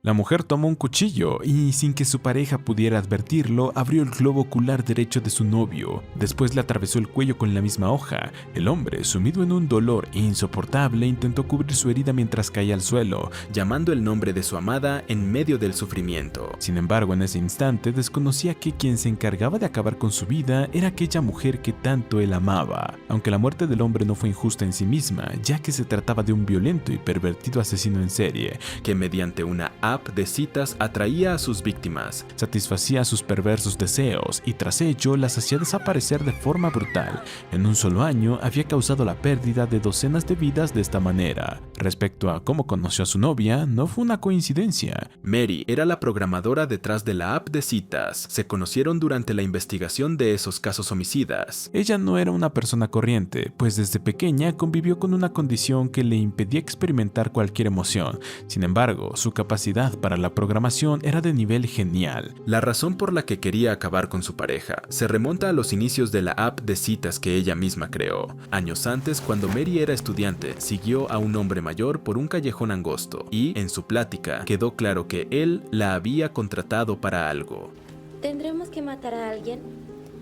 La mujer tomó un cuchillo y, sin que su pareja pudiera advertirlo, abrió el globo ocular derecho de su novio. Después le atravesó el cuello con la misma hoja. El hombre, sumido en un dolor insoportable, intentó cubrir su herida mientras caía al suelo, llamando el nombre de su amada en medio del sufrimiento. Sin embargo, en ese instante desconocía que quien se encargaba de acabar con su vida era aquella mujer que tanto él amaba. Aunque la muerte del hombre no fue injusta en sí misma, ya que se trataba de un violento y pervertido asesino en serie, que mediante una app de citas atraía a sus víctimas, satisfacía sus perversos deseos y tras ello las hacía desaparecer de forma brutal. En un solo año había causado la pérdida de docenas de vidas de esta manera. Respecto a cómo conoció a su novia, no fue una coincidencia. Mary era la programadora detrás de la app de citas. Se conocieron durante la investigación de esos casos homicidas. Ella no era una persona corriente, pues desde pequeña convivió con una condición que le impedía experimentar cualquier emoción. Sin embargo, su capacidad para la programación era de nivel genial. La razón por la que quería acabar con su pareja se remonta a los inicios de la app de citas que ella misma creó. Años antes, cuando Mary era estudiante, siguió a un hombre mayor por un callejón angosto y, en su plática, quedó claro que él la había contratado para algo. ¿Tendremos que matar a alguien?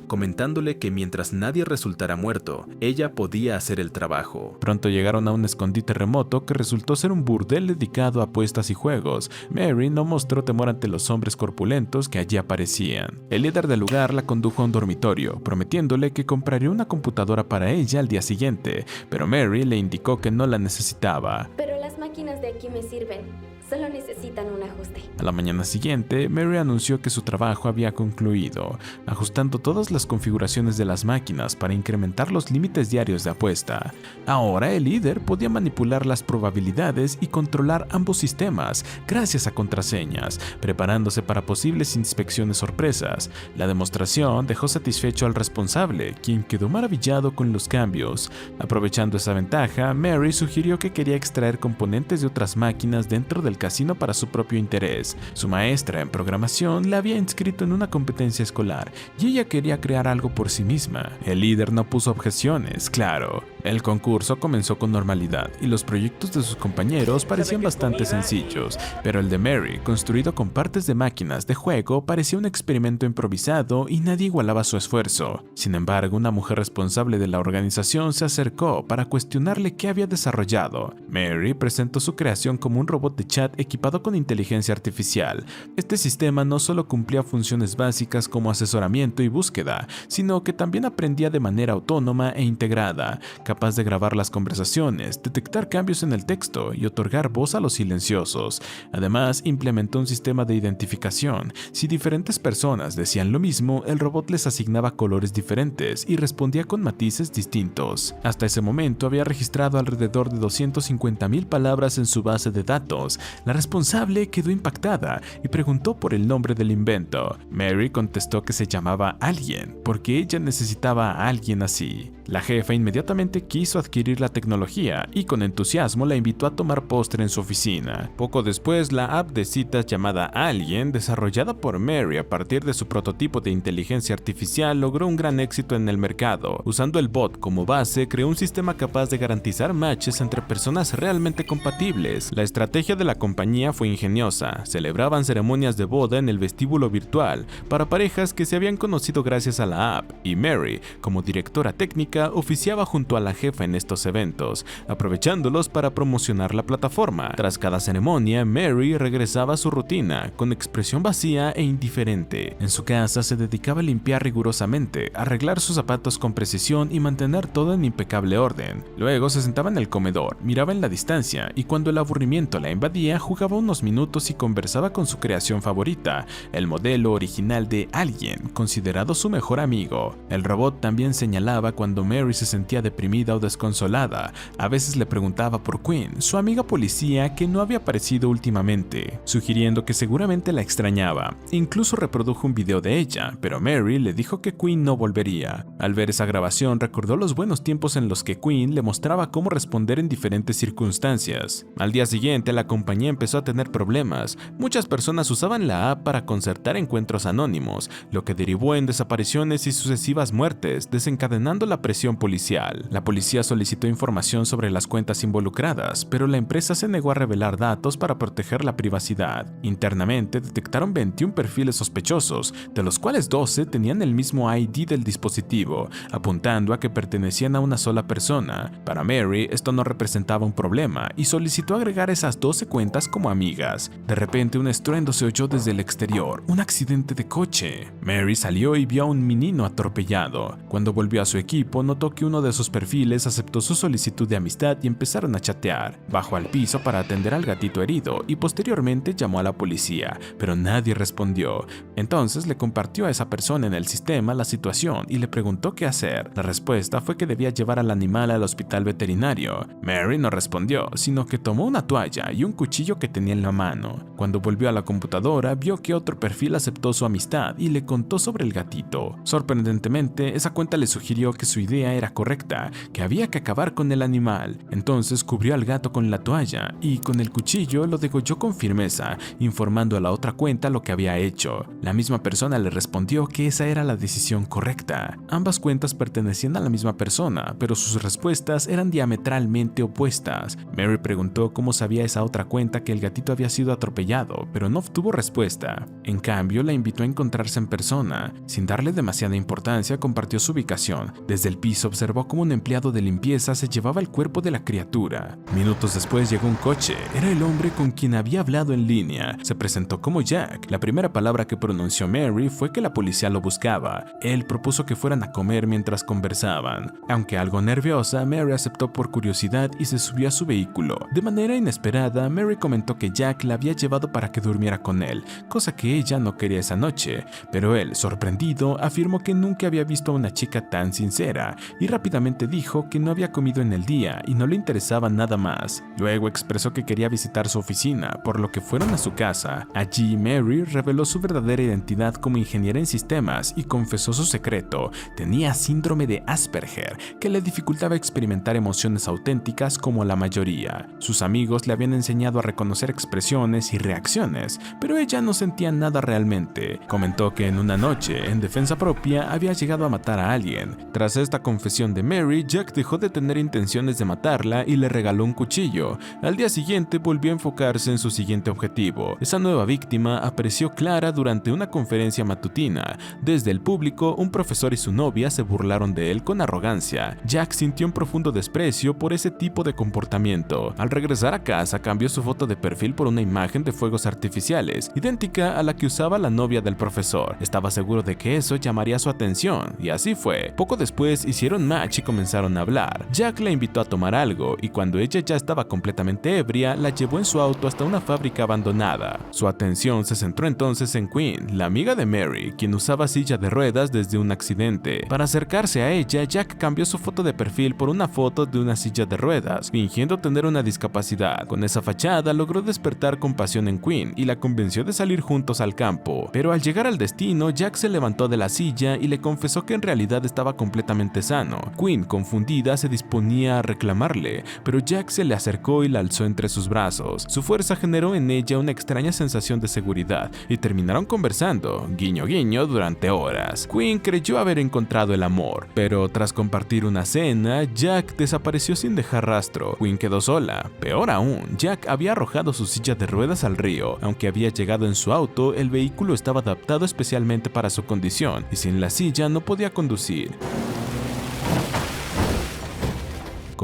Comentándole que mientras nadie resultara muerto, ella podía hacer el trabajo. Pronto llegaron a un escondite remoto que resultó ser un burdel dedicado a apuestas y juegos. Mary no mostró temor ante los hombres corpulentos que allí aparecían. El líder del lugar la condujo a un dormitorio, prometiéndole que compraría una computadora para ella al día siguiente, pero Mary le indicó que no la necesitaba. Pero las máquinas de aquí me sirven. Solo necesitan un ajuste. A la mañana siguiente, Mary anunció que su trabajo había concluido, ajustando todas las configuraciones de las máquinas para incrementar los límites diarios de apuesta. Ahora el líder podía manipular las probabilidades y controlar ambos sistemas gracias a contraseñas, preparándose para posibles inspecciones sorpresas. La demostración dejó satisfecho al responsable, quien quedó maravillado con los cambios. Aprovechando esa ventaja, Mary sugirió que quería extraer componentes de otras máquinas dentro del casino para su propio interés. Su maestra en programación la había inscrito en una competencia escolar y ella quería crear algo por sí misma. El líder no puso objeciones, claro. El concurso comenzó con normalidad y los proyectos de sus compañeros parecían bastante sencillos, pero el de Mary, construido con partes de máquinas de juego, parecía un experimento improvisado y nadie igualaba su esfuerzo. Sin embargo, una mujer responsable de la organización se acercó para cuestionarle qué había desarrollado. Mary presentó su creación como un robot de chat equipado con inteligencia artificial. Este sistema no solo cumplía funciones básicas como asesoramiento y búsqueda, sino que también aprendía de manera autónoma e integrada, capaz de grabar las conversaciones, detectar cambios en el texto y otorgar voz a los silenciosos. Además, implementó un sistema de identificación. Si diferentes personas decían lo mismo, el robot les asignaba colores diferentes y respondía con matices distintos. Hasta ese momento había registrado alrededor de 250,000 palabras en su base de datos. La responsable quedó impactada y preguntó por el nombre del invento. Mary contestó que se llamaba Alien, porque ella necesitaba a alguien así. La jefa inmediatamente quiso adquirir la tecnología y con entusiasmo la invitó a tomar postre en su oficina. Poco después, la app de citas llamada Alien, desarrollada por Mary a partir de su prototipo de inteligencia artificial, logró un gran éxito en el mercado. Usando el bot como base, creó un sistema capaz de garantizar matches entre personas realmente compatibles. La estrategia de la compañía fue ingeniosa. Celebraban ceremonias de boda en el vestíbulo virtual para parejas que se habían conocido gracias a la app, y Mary, como directora técnica, oficiaba junto a la jefa en estos eventos, aprovechándolos para promocionar la plataforma. Tras cada ceremonia, Mary regresaba a su rutina, con expresión vacía e indiferente. En su casa se dedicaba a limpiar rigurosamente, arreglar sus zapatos con precisión y mantener todo en impecable orden. Luego se sentaba en el comedor, miraba en la distancia y cuando el aburrimiento la invadía, jugaba unos minutos y conversaba con su creación favorita, el modelo original de Alien, considerado su mejor amigo. El robot también señalaba cuando Mary se sentía deprimida o desconsolada. A veces le preguntaba por Quinn, su amiga policía que no había aparecido últimamente, sugiriendo que seguramente la extrañaba. Incluso reprodujo un video de ella, pero Mary le dijo que Quinn no volvería. Al ver esa grabación, recordó los buenos tiempos en los que Quinn le mostraba cómo responder en diferentes circunstancias. Al día siguiente, la compañía empezó a tener problemas. Muchas personas usaban la app para concertar encuentros anónimos, lo que derivó en desapariciones y sucesivas muertes, desencadenando la presión presión policial. La policía solicitó información sobre las cuentas involucradas, pero la empresa se negó a revelar datos para proteger la privacidad. Internamente detectaron 21 perfiles sospechosos, de los cuales 12 tenían el mismo ID del dispositivo, apuntando a que pertenecían a una sola persona. Para Mary, esto no representaba un problema y solicitó agregar esas 12 cuentas como amigas. De repente, un estruendo se oyó desde el exterior, un accidente de coche. Mary salió y vio a un menino atropellado. Cuando volvió a su equipo, notó que uno de sus perfiles aceptó su solicitud de amistad y empezaron a chatear. Bajó al piso para atender al gatito herido y posteriormente llamó a la policía, pero nadie respondió. Entonces le compartió a esa persona en el sistema la situación y le preguntó qué hacer. La respuesta fue que debía llevar al animal al hospital veterinario. Mary no respondió, sino que tomó una toalla y un cuchillo que tenía en la mano. Cuando volvió a la computadora, vio que otro perfil aceptó su amistad y le contó sobre el gatito. Sorprendentemente, esa cuenta le sugirió que su idea era correcta, que había que acabar con el animal. Entonces cubrió al gato con la toalla y con el cuchillo lo degolló con firmeza, informando a la otra cuenta lo que había hecho. La misma persona le respondió que esa era la decisión correcta. Ambas cuentas pertenecían a la misma persona, pero sus respuestas eran diametralmente opuestas. Mary preguntó cómo sabía esa otra cuenta que el gatito había sido atropellado, pero no obtuvo respuesta. En cambio, la invitó a encontrarse en persona. Sin darle demasiada importancia, compartió su ubicación. Desde el piso observó cómo un empleado de limpieza se llevaba el cuerpo de la criatura. Minutos después llegó un coche. Era el hombre con quien había hablado en línea. Se presentó como Jack. La primera palabra que pronunció Mary fue que la policía lo buscaba. Él propuso que fueran a comer mientras conversaban. Aunque algo nerviosa, Mary aceptó por curiosidad y se subió a su vehículo. De manera inesperada, Mary comentó que Jack la había llevado para que durmiera con él, cosa que ella no quería esa noche, pero él, sorprendido, afirmó que nunca había visto a una chica tan sincera y rápidamente dijo que no había comido en el día y no le interesaba nada más. Luego expresó que quería visitar su oficina, por lo que fueron a su casa. Allí, Mary reveló su verdadera identidad como ingeniera en sistemas y confesó su secreto. Tenía síndrome de Asperger, que le dificultaba experimentar emociones auténticas como la mayoría. Sus amigos le habían enseñado a reconocer expresiones y reacciones, pero ella no sentía nada realmente. Comentó que en una noche, en defensa propia, había llegado a matar a alguien. Tras esta confesión de Mary, Jack dejó de tener intenciones de matarla y le regaló un cuchillo. Al día siguiente volvió a enfocarse en su siguiente objetivo. Esa nueva víctima apareció clara durante una conferencia matutina. Desde el público, un profesor y su novia se burlaron de él con arrogancia. Jack sintió un profundo desprecio por ese tipo de comportamiento. Al regresar a casa, cambió su foto de perfil por una imagen de fuegos artificiales, idéntica a la que usaba la novia del profesor. Estaba seguro de que eso llamaría su atención, y así fue. Poco después hicieron match y comenzaron a hablar. Jack la invitó a tomar algo, y cuando ella ya estaba completamente ebria, la llevó en su auto hasta una fábrica abandonada. Su atención se centró entonces en Quinn, la amiga de Mary, quien usaba silla de ruedas desde un accidente. Para acercarse a ella, Jack cambió su foto de perfil por una foto de una silla de ruedas, fingiendo tener una discapacidad. Con esa fachada logró despertar compasión en Quinn y la convenció de salir juntos al campo. Pero al llegar al destino, Jack se levantó de la silla y le confesó que en realidad estaba completamente sano. Quinn, confundida, se disponía a reclamarle, pero Jack se le acercó y la alzó entre sus brazos. Su fuerza generó en ella una extraña sensación de seguridad y terminaron conversando, guiño guiño, durante horas. Quinn creyó haber encontrado el amor, pero tras compartir una cena, Jack desapareció sin dejar rastro. Quinn quedó sola. Peor aún, Jack había arrojado su silla de ruedas al río. Aunque había llegado en su auto, el vehículo estaba adaptado especialmente para su condición y sin la silla no podía conducir.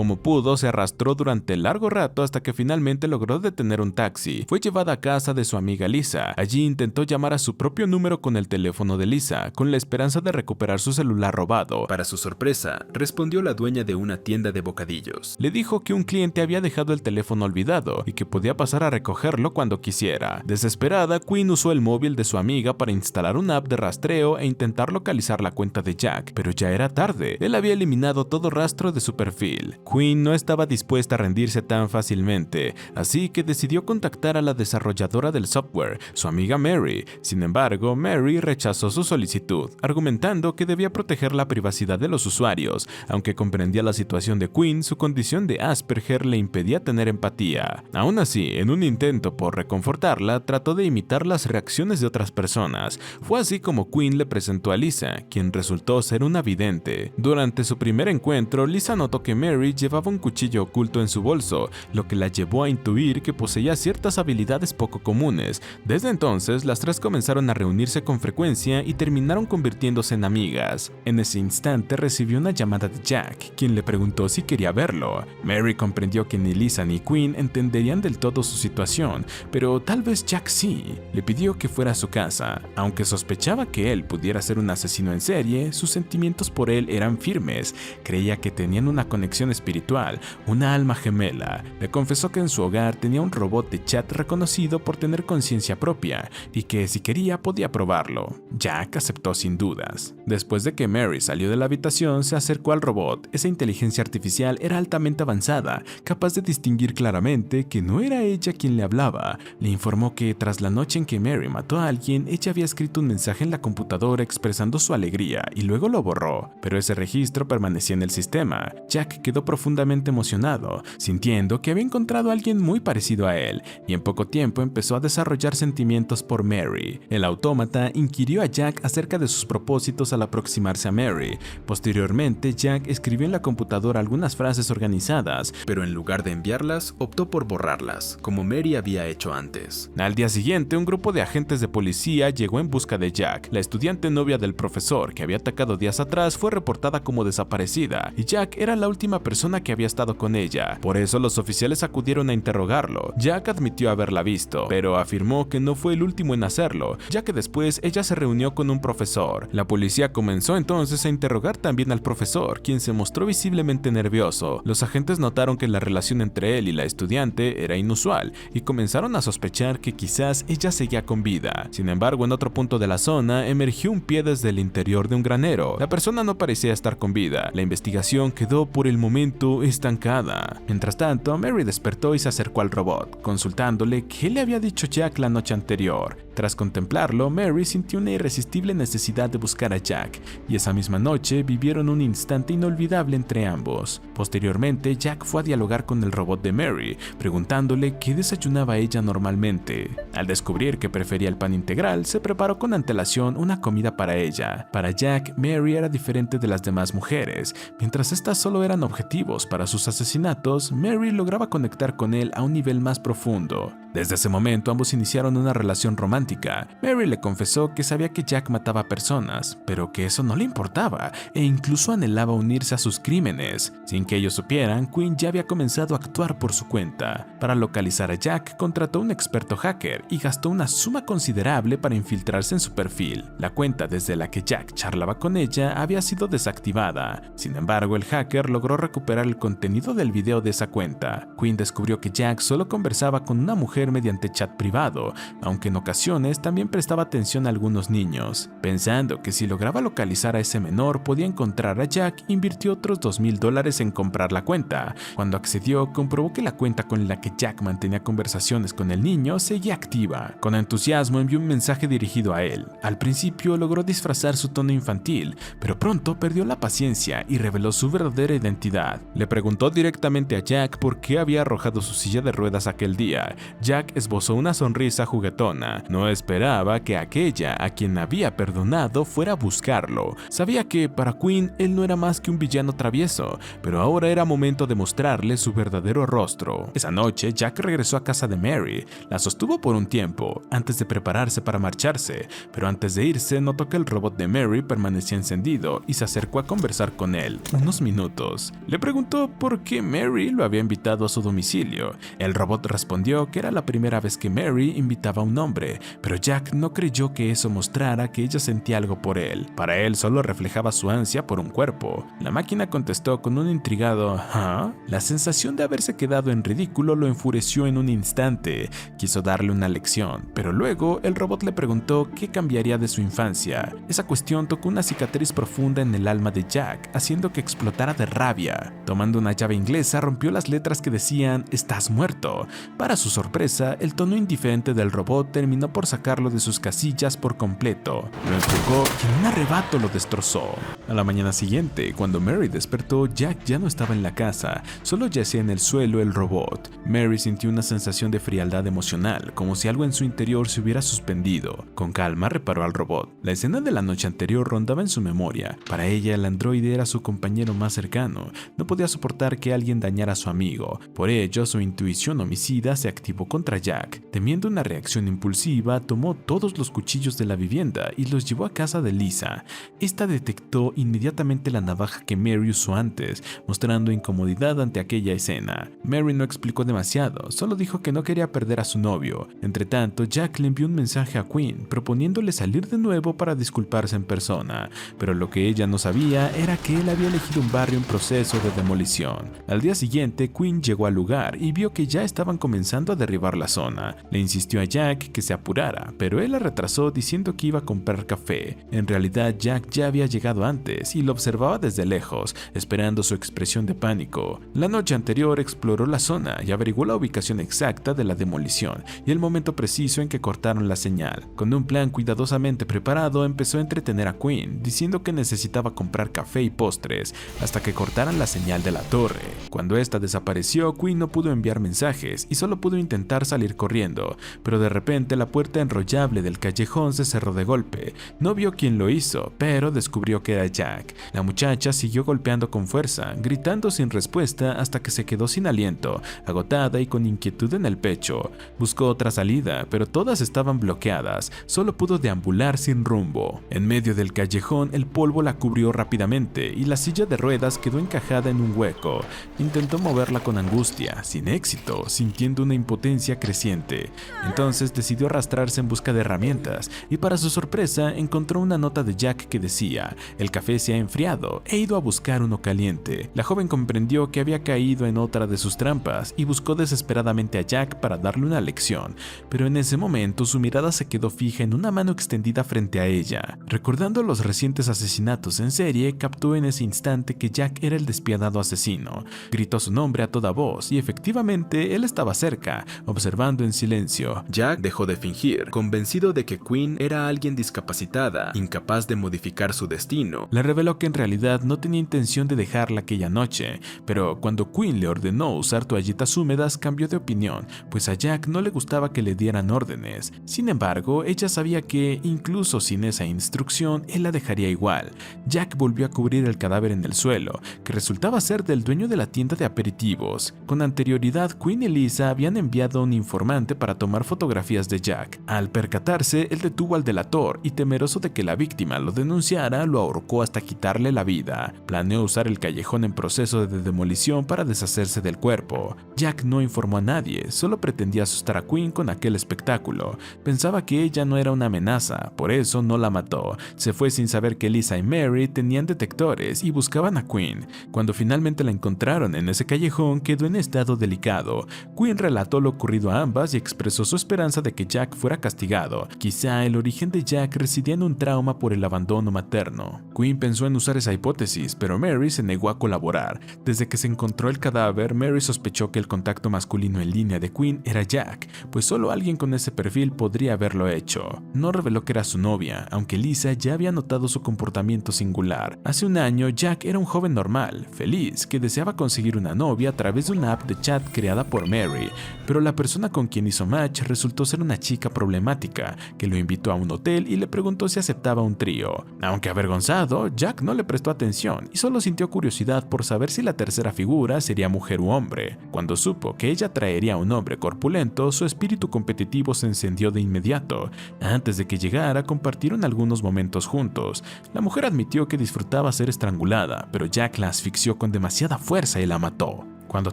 Como pudo, se arrastró durante largo rato hasta que finalmente logró detener un taxi. Fue llevada a casa de su amiga Lisa. Allí intentó llamar a su propio número con el teléfono de Lisa, con la esperanza de recuperar su celular robado. Para su sorpresa, respondió la dueña de una tienda de bocadillos. Le dijo que un cliente había dejado el teléfono olvidado y que podía pasar a recogerlo cuando quisiera. Desesperada, Quinn usó el móvil de su amiga para instalar una app de rastreo e intentar localizar la cuenta de Jack, pero ya era tarde. Él había eliminado todo rastro de su perfil. Quinn no estaba dispuesta a rendirse tan fácilmente, así que decidió contactar a la desarrolladora del software, su amiga Mary. Sin embargo, Mary rechazó su solicitud, argumentando que debía proteger la privacidad de los usuarios. Aunque comprendía la situación de Quinn, su condición de Asperger le impedía tener empatía. Aún así, en un intento por reconfortarla, trató de imitar las reacciones de otras personas. Fue así como Quinn le presentó a Lisa, quien resultó ser una vidente. Durante su primer encuentro, Lisa notó que Mary llevaba un cuchillo oculto en su bolso, lo que la llevó a intuir que poseía ciertas habilidades poco comunes. Desde entonces, las tres comenzaron a reunirse con frecuencia y terminaron convirtiéndose en amigas. En ese instante recibió una llamada de Jack, quien le preguntó si quería verlo. Mary comprendió que ni Lisa ni Quinn entenderían del todo su situación, pero tal vez Jack sí. Le pidió que fuera a su casa. Aunque sospechaba que él pudiera ser un asesino en serie, sus sentimientos por él eran firmes. Creía que tenían una conexión espiritual, una alma gemela. Le confesó que en su hogar tenía un robot de chat reconocido por tener conciencia propia y que si quería podía probarlo. Jack aceptó sin dudas. Después de que Mary salió de la habitación, se acercó al robot. Esa inteligencia artificial era altamente avanzada, capaz de distinguir claramente que no era ella quien le hablaba. Le informó que tras la noche en que Mary mató a alguien, ella había escrito un mensaje en la computadora expresando su alegría y luego lo borró, pero ese registro permanecía en el sistema. Jack quedó profundamente emocionado, sintiendo que había encontrado a alguien muy parecido a él, y en poco tiempo empezó a desarrollar sentimientos por Mary. El autómata inquirió a Jack acerca de sus propósitos al aproximarse a Mary. Posteriormente, Jack escribió en la computadora algunas frases organizadas, pero en lugar de enviarlas, optó por borrarlas, como Mary había hecho antes. Al día siguiente, un grupo de agentes de policía llegó en busca de Jack. La estudiante novia del profesor, que había atacado días atrás, fue reportada como desaparecida, y Jack era la última persona que había estado con ella. Por eso los oficiales acudieron a interrogarlo. Jack admitió haberla visto, pero afirmó que no fue el último en hacerlo, ya que después ella se reunió con un profesor. La policía comenzó entonces a interrogar también al profesor, quien se mostró visiblemente nervioso. Los agentes notaron que la relación entre él y la estudiante era inusual y comenzaron a sospechar que quizás ella seguía con vida. Sin embargo, en otro punto de la zona emergió un pie desde el interior de un granero. La persona no parecía estar con vida. La investigación quedó por el momento estancada. Mientras tanto, Mary despertó y se acercó al robot, consultándole qué le había dicho Jack la noche anterior. Tras contemplarlo, Mary sintió una irresistible necesidad de buscar a Jack, y esa misma noche vivieron un instante inolvidable entre ambos. Posteriormente, Jack fue a dialogar con el robot de Mary, preguntándole qué desayunaba ella normalmente. Al descubrir que prefería el pan integral, se preparó con antelación una comida para ella. Para Jack, Mary era diferente de las demás mujeres. Mientras estas solo eran objetivos para sus asesinatos, Mary lograba conectar con él a un nivel más profundo. Desde ese momento, ambos iniciaron una relación romántica. Mary le confesó que sabía que Jack mataba personas, pero que eso no le importaba, e incluso anhelaba unirse a sus crímenes. Sin que ellos supieran, Quinn ya había comenzado a actuar por su cuenta. Para localizar a Jack, contrató a un experto hacker y gastó una suma considerable para infiltrarse en su perfil. La cuenta desde la que Jack charlaba con ella había sido desactivada. Sin embargo, el hacker logró recuperar el contenido del video de esa cuenta. Quinn descubrió que Jack solo conversaba con una mujer mediante chat privado, aunque en ocasiones también prestaba atención a algunos niños. Pensando que si lograba localizar a ese menor podía encontrar a Jack, invirtió otros $2,000 en comprar la cuenta. Cuando accedió, comprobó que la cuenta con la que Jack mantenía conversaciones con el niño seguía activa. Con entusiasmo envió un mensaje dirigido a él. Al principio logró disfrazar su tono infantil, pero pronto perdió la paciencia y reveló su verdadera identidad. Le preguntó directamente a Jack por qué había arrojado su silla de ruedas aquel día. Jack esbozó una sonrisa juguetona. No esperaba que aquella a quien había perdonado fuera a buscarlo. Sabía que para Quinn él no era más que un villano travieso, pero ahora era momento de mostrarle su verdadero rostro. Esa noche, Jack regresó a casa de Mary. La sostuvo por un tiempo, antes de prepararse para marcharse, pero antes de irse notó que el robot de Mary permanecía encendido y se acercó a conversar con él unos minutos. Le preguntó por qué Mary lo había invitado a su domicilio. El robot respondió que era la primera vez que Mary invitaba a un hombre, pero Jack no creyó que eso mostrara que ella sentía algo por él. Para él solo reflejaba su ansia por un cuerpo. La máquina contestó con un intrigado ¿ah? La sensación de haberse quedado en ridículo lo enfureció en un instante. Quiso darle una lección, pero luego el robot le preguntó qué cambiaría de su infancia. Esa cuestión tocó una cicatriz profunda en el alma de Jack, haciendo que explotara de rabia. Tomando una llave inglesa, rompió las letras que decían «Estás muerto». Para su sorpresa, el tono indiferente del robot terminó por sacarlo de sus casillas por completo. Lo empujó y en un arrebato lo destrozó. A la mañana siguiente, cuando Mary despertó, Jack ya no estaba en la casa, solo yacía en el suelo el robot. Mary sintió una sensación de frialdad emocional, como si algo en su interior se hubiera suspendido. Con calma reparó al robot. La escena de la noche anterior rondaba en su memoria. Para ella, el androide era su compañero más cercano. No podía soportar que alguien dañara a su amigo. Por ello, su intuición homicida se activó contra Jack. Temiendo una reacción impulsiva, tomó todos los cuchillos de la vivienda y los llevó a casa de Lisa. Esta detectó inmediatamente la navaja que Mary usó antes, mostrando incomodidad ante aquella escena. Mary no explicó demasiado, solo dijo que no quería perder a su novio. Entretanto, Jack le envió un mensaje a Quinn, proponiéndole salir de nuevo para disculparse en persona, pero lo que ella no sabía era que él había elegido un barrio en proceso de demolición. Al día siguiente, Quinn llegó al lugar y vio que ya estaban comenzando a derribar la zona. Le insistió a Jack que se apurara, pero él la retrasó diciendo que iba a comprar café. En realidad, Jack ya había llegado antes y lo observaba desde lejos, esperando su expresión de pánico. La noche anterior exploró la zona y averiguó la ubicación exacta de la demolición y el momento preciso en que cortaron la señal. Con un plan cuidadosamente preparado, empezó a entretener a Quinn, diciendo que necesitaba comprar café y postres hasta que cortaran la señal de la torre. Cuando esta desapareció, Quinn no pudo enviar mensajes y solo pudo intentar salir corriendo, pero de repente la puerta enrollable del callejón se cerró de golpe. No vio quién lo hizo, pero descubrió que era Jack. La muchacha siguió golpeando con fuerza, gritando sin respuesta hasta que se quedó sin aliento, agotada y con inquietud en el pecho. Buscó otra salida, pero todas estaban bloqueadas. Solo pudo deambular sin rumbo. En medio del callejón, el polvo la cubrió rápidamente y la silla de ruedas quedó encajada en un hueco. Intentó moverla con angustia, sin éxito, sintiendo una impotencia creciente. Entonces decidió arrastrarse en busca de herramientas y para su sorpresa encontró una nota de Jack que decía: «El café se ha enfriado, he ido a buscar uno caliente». La joven comprendió que había caído en otra de sus trampas y buscó desesperadamente a Jack para darle una lección, pero en ese momento su mirada se quedó fija en una mano extendida frente a ella. Recordando los recientes asesinatos en serie, captó en ese instante que Jack era el despiadado asesino. Gritó su nombre a toda voz y efectivamente él estaba cerca, observando en silencio. Jack dejó de fingir, convencido de que Quinn era alguien discapacitada, incapaz de modificar su destino. Le reveló que en realidad no tenía intención de dejarla aquella noche, pero cuando Quinn le ordenó usar toallitas húmedas cambió de opinión, pues a Jack no le gustaba que le dieran órdenes. Sin embargo, ella sabía que, incluso sin esa instrucción, él la dejaría igual. Jack volvió a cubrir el cadáver en el suelo, que resultaba ser del dueño de la tienda de aperitivos. Con anterioridad, Quinn y Lisa habían enviado a un informante para tomar fotografías de Jack. Al percatarse, él detuvo al delator y, temeroso de que la víctima lo denunciara, lo ahorcó hasta quitarle la vida. Planeó usar el callejón en proceso de demolición para deshacerse del cuerpo. Jack no informó a nadie, solo pretendía asustar a Quinn con aquel espectáculo. Pensaba que ella no era una amenaza, por eso no la mató. Se fue sin saber que Lisa y Mary tenían detectores y buscaban a Quinn. Cuando finalmente la encontraron en ese callejón, quedó en estado delicado. Quinn relató lo ocurrido a ambas y expresó su esperanza de que Jack fuera castigado. Quizá el origen de Jack residía en un trauma por el abandono materno. Quinn pensó en usar esa hipótesis, pero Mary se negó a colaborar. Desde que se encontró el cadáver, Mary sospechó que el contacto masculino en línea de Quinn era Jack, pues solo alguien con ese perfil podría haberlo hecho. No reveló que era su novia, aunque Lisa ya había notado su comportamiento singular. Hace un año, Jack era un joven normal, feliz, que deseaba conseguir una novia a través de una app de chat creada por Mary, pero la persona con quien hizo match resultó ser una chica problemática, que lo invitó a un hotel y le preguntó si aceptaba un trío. Aunque avergonzado, Jack no le prestó atención y solo sintió curiosidad por saber si la tercera figura sería mujer u hombre. Cuando supo que ella traería a un hombre corpulento, su espíritu competitivo se encendió de inmediato. Antes de que llegara, compartieron algunos momentos juntos. La mujer admitió que disfrutaba ser estrangulada, pero Jack la asfixió con demasiada fuerza y la mató. Cuando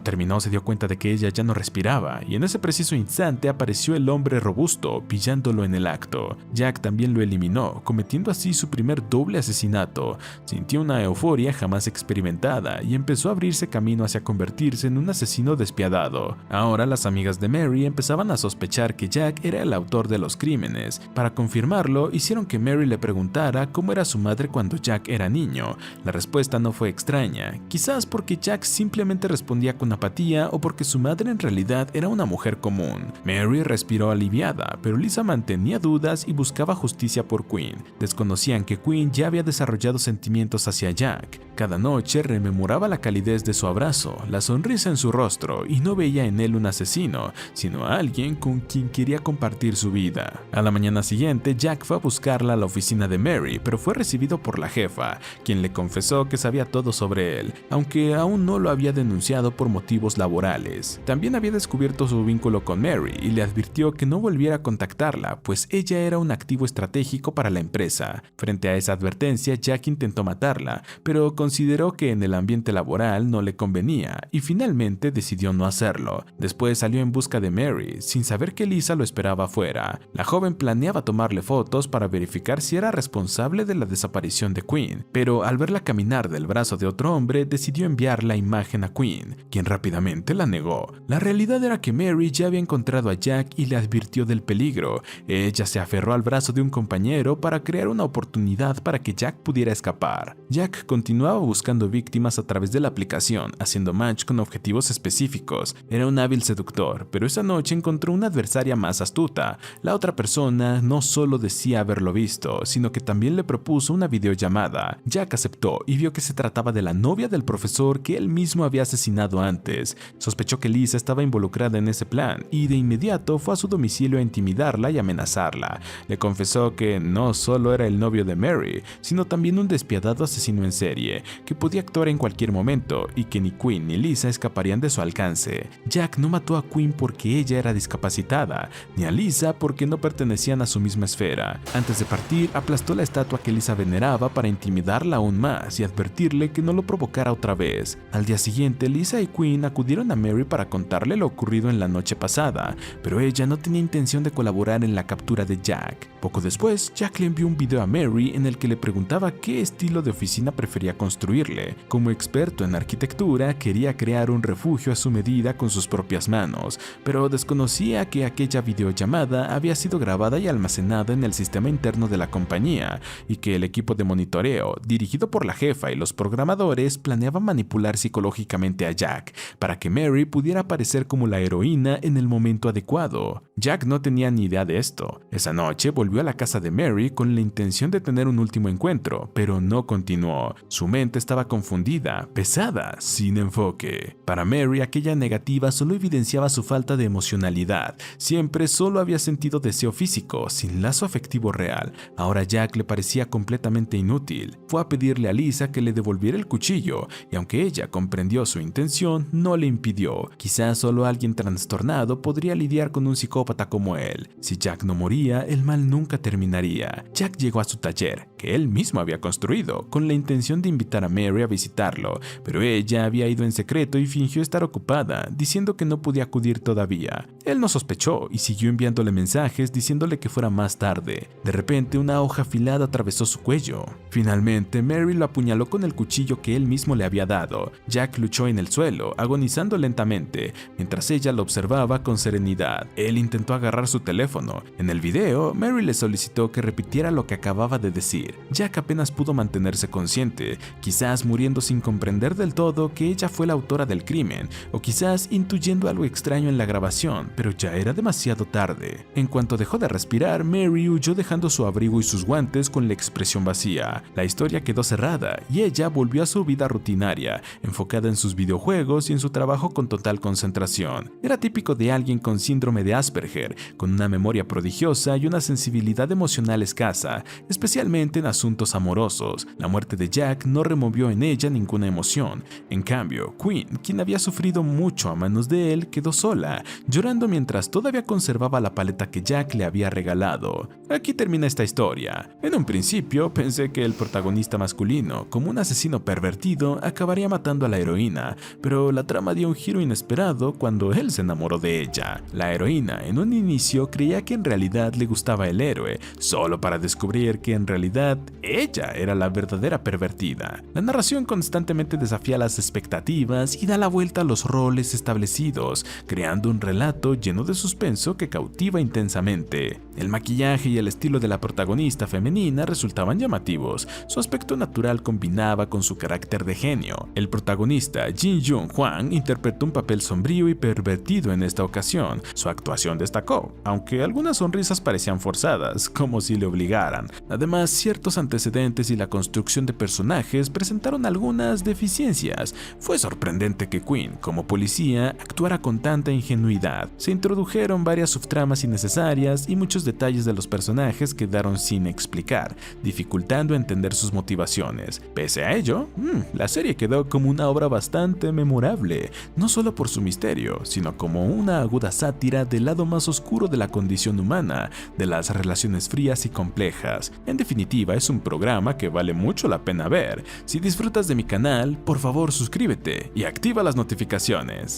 terminó se dio cuenta de que ella ya no respiraba y en ese preciso instante apareció el hombre robusto, pillándolo en el acto. Jack también lo eliminó, cometiendo así su primer doble asesinato. Sintió una euforia jamás experimentada y empezó a abrirse camino hacia convertirse en un asesino despiadado. Ahora las amigas de Mary empezaban a sospechar que Jack era el autor de los crímenes. Para confirmarlo, hicieron que Mary le preguntara cómo era su madre cuando Jack era niño. La respuesta no fue extraña, quizás porque Jack simplemente respondía con apatía o porque su madre en realidad era una mujer común. Mary respiró aliviada, pero Lisa mantenía dudas y buscaba justicia por Quinn. Desconocían que Quinn ya había desarrollado sentimientos hacia Jack. Cada noche rememoraba la calidez de su abrazo, la sonrisa en su rostro y no veía en él un asesino, sino a alguien con quien quería compartir su vida. A la mañana siguiente, Jack fue a buscarla a la oficina de Mary, pero fue recibido por la jefa, quien le confesó que sabía todo sobre él, aunque aún no lo había denunciado por motivos laborales. También había descubierto su vínculo con Mary y le advirtió que no volviera a contactarla, pues ella era un activo estratégico para la empresa. Frente a esa advertencia, Jack intentó matarla, pero consideró que en el ambiente laboral no le convenía y finalmente decidió no hacerlo. Después salió en busca de Mary, sin saber que Lisa lo esperaba afuera. La joven planeaba tomarle fotos para verificar si era responsable de la desaparición de Quinn, pero al verla caminar del brazo de otro hombre, decidió enviar la imagen a Quinn, quien rápidamente la negó. La realidad era que Mary ya había encontrado a Jack y le advirtió del peligro. Ella se aferró al brazo de un compañero para crear una oportunidad para que Jack pudiera escapar. Jack continuaba buscando víctimas a través de la aplicación, haciendo match con objetivos específicos. Era un hábil seductor, pero esa noche encontró una adversaria más astuta. La otra persona no solo decía haberlo visto, sino que también le propuso una videollamada. Jack aceptó y vio que se trataba de la novia del profesor que él mismo había asesinado antes. Sospechó que Lisa estaba involucrada en ese plan y de inmediato fue a su domicilio a intimidarla y amenazarla. Le confesó que no solo era el novio de Mary, sino también un despiadado asesino en serie, que podía actuar en cualquier momento y que ni Quinn ni Lisa escaparían de su alcance. Jack no mató a Quinn porque ella era discapacitada, ni a Lisa porque no pertenecían a su misma esfera. Antes de partir, aplastó la estatua que Lisa veneraba para intimidarla aún más y advertirle que no lo provocara otra vez. Al día siguiente, Lisa y Quinn acudieron a Mary para contarle lo ocurrido en la noche pasada, pero ella no tenía intención de colaborar en la captura de Jack. Poco después, Jack le envió un video a Mary en el que le preguntaba qué estilo de oficina prefería construirle. Como experto en arquitectura, quería crear un refugio a su medida con sus propias manos, pero desconocía que aquella videollamada había sido grabada y almacenada en el sistema interno de la compañía, y que el equipo de monitoreo, dirigido por la jefa y los programadores, planeaba manipular psicológicamente a Jack, para que Mary pudiera aparecer como la heroína en el momento adecuado. Jack no tenía ni idea de esto. Esa noche volvió a la casa de Mary con la intención de tener un último encuentro, pero no continuó. Su mente estaba confundida, pesada, sin enfoque. Para Mary, aquella negativa solo evidenciaba su falta de emocionalidad. Siempre solo había sentido deseo físico, sin lazo afectivo real. Ahora Jack le parecía completamente inútil. Fue a pedirle a Lisa que le devolviera el cuchillo, y aunque ella comprendió su intención, no le impidió. Quizás solo alguien trastornado podría lidiar con un psicópata como él. Si Jack no moría, el mal nunca terminaría. Jack llegó a su taller, que él mismo había construido, con la intención de invitar a Mary a visitarlo, pero ella había ido en secreto y fingió estar ocupada, diciendo que no podía acudir todavía. Él no sospechó y siguió enviándole mensajes diciéndole que fuera más tarde. De repente, una hoja afilada atravesó su cuello. Finalmente, Mary lo apuñaló con el cuchillo que él mismo le había dado. Jack luchó en el suelo, agonizando lentamente, mientras ella lo observaba con serenidad. Él intentó agarrar su teléfono. En el video, Mary le solicitó que repitiera lo que acababa de decir. Jack apenas pudo mantenerse consciente, quizás muriendo sin comprender del todo que ella fue la autora del crimen, o quizás intuyendo algo extraño en la grabación, pero ya era demasiado tarde. En cuanto dejó de respirar, Mary huyó dejando su abrigo y sus guantes con la expresión vacía. La historia quedó cerrada y ella volvió a su vida rutinaria, enfocada en sus videojuegos y en su trabajo con total concentración. Era típico de alguien con síndrome de Asperger, con una memoria prodigiosa y una sensibilidad emocional escasa, especialmente en asuntos amorosos. La muerte de Jack no removió en ella ninguna emoción. En cambio, Quinn, quien había sufrido mucho a manos de él, quedó sola, llorando mientras todavía conservaba la paleta que Jack le había regalado. Aquí termina esta historia. En un principio pensé que el protagonista masculino, como un asesino pervertido, acabaría matando a la heroína, pero la trama dio un giro inesperado cuando él se enamoró de ella. La heroína en un inicio creía que en realidad le gustaba el héroe, solo para descubrir que en realidad ella era la verdadera pervertida. La narración constantemente desafía las expectativas y da la vuelta a los roles establecidos, creando un relato lleno de suspenso que cautiva intensamente. El maquillaje y el estilo de la protagonista femenina resultaban llamativos. Su aspecto natural combinaba con su carácter de genio. El protagonista, Jin Yoon Hwang, interpretó un papel sombrío y pervertido en esta ocasión. Su actuación destacó, aunque algunas sonrisas parecían forzadas, como si le obligaran. Además, ciertos antecedentes y la construcción de personajes presentaron algunas deficiencias. Fue sorprendente que Quinn, como policía, actuara con tanta ingenuidad. Se introdujeron varias subtramas innecesarias y muchos detalles de los personajes quedaron sin explicar, dificultando entender sus motivaciones. Pese a ello, la serie quedó como una obra bastante memorable, no solo por su misterio, sino como una aguda sátira del lado más oscuro de la condición humana, de las relaciones frías y complejas. En definitiva, es un programa que vale mucho la pena ver. Si disfrutas de mi canal, por favor suscríbete y activa las notificaciones.